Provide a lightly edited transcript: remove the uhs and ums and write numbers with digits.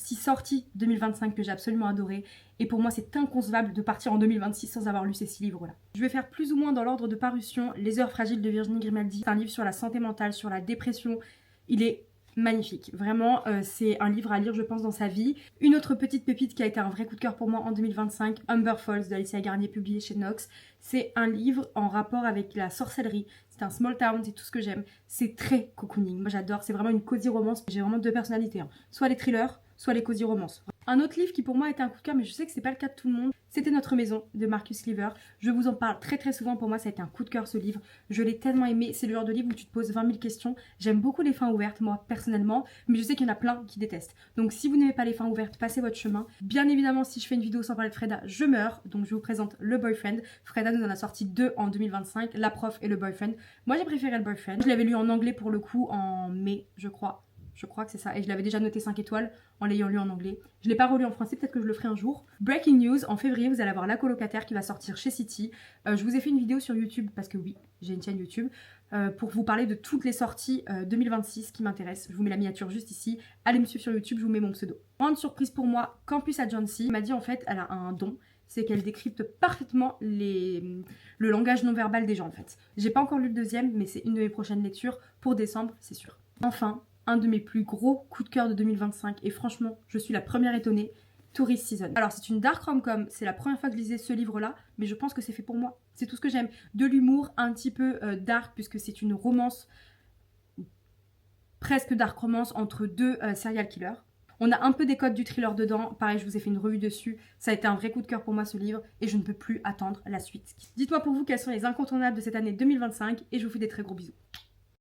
6 sorties 2025 que j'ai absolument adoré. Et pour moi, c'est inconcevable de partir en 2026 sans avoir lu ces 6 livres-là. Je vais faire plus ou moins dans l'ordre de parution. Les heures fragiles de Virginie Grimaldi. C'est un livre sur la santé mentale, sur la dépression. Il est magnifique. Vraiment, c'est un livre à lire, je pense, dans sa vie. Une autre petite pépite qui a été un vrai coup de cœur pour moi en 2025, Humber Falls d'Alicia Garnier, publié chez Knox. C'est un livre en rapport avec la sorcellerie. C'est un small town, c'est tout ce que j'aime. C'est très cocooning. Moi, j'adore. C'est vraiment une cosy romance. J'ai vraiment 2 personnalités. Soit les thrillers, soit les cosy romances. Un autre livre qui pour moi a été un coup de cœur, mais je sais que c'est pas le cas de tout le monde, c'était Notre Maison de Marcus Cleaver. Je vous en parle très très souvent, pour moi ça a été un coup de cœur ce livre. Je l'ai tellement aimé, c'est le genre de livre où tu te poses 20 000 questions. J'aime beaucoup les fins ouvertes moi personnellement, mais je sais qu'il y en a plein qui détestent. Donc si vous n'aimez pas les fins ouvertes, passez votre chemin. Bien évidemment, si je fais une vidéo sans parler de Freda, je meurs. Donc je vous présente Le Boyfriend. Freda nous en a sorti 2 en 2025, La Prof et Le Boyfriend. Moi j'ai préféré Le Boyfriend. Je l'avais lu en anglais pour le coup en mai, je crois. Je crois que c'est ça. Et je l'avais déjà noté 5 étoiles en l'ayant lu en anglais. Je ne l'ai pas relu en français, peut-être que je le ferai un jour. Breaking news, en février, vous allez avoir La Colocataire qui va sortir chez City. Je vous ai fait une vidéo sur YouTube, parce que oui, j'ai une chaîne YouTube, pour vous parler de toutes les sorties 2026 qui m'intéressent. Je vous mets la miniature juste ici. Allez me suivre sur YouTube, je vous mets mon pseudo. Grande surprise pour moi, Campus Agency m'a dit en fait, elle a un don. C'est qu'elle décrypte parfaitement le langage non verbal des gens en fait. J'ai pas encore lu le deuxième, mais c'est une de mes prochaines lectures pour décembre, c'est sûr. Enfin, un de mes plus gros coups de cœur de 2025 et franchement, je suis la première étonnée, Tourist Season. Alors c'est une dark rom-com, c'est la première fois que je lisais ce livre-là, mais je pense que c'est fait pour moi. C'est tout ce que j'aime. De l'humour, un petit peu dark, puisque c'est une romance, presque dark romance, entre 2 serial killers. On a un peu des codes du thriller dedans, pareil je vous ai fait une revue dessus, ça a été un vrai coup de cœur pour moi ce livre et je ne peux plus attendre la suite. Dites-moi pour vous quels sont les incontournables de cette année 2025 et je vous fais des très gros bisous.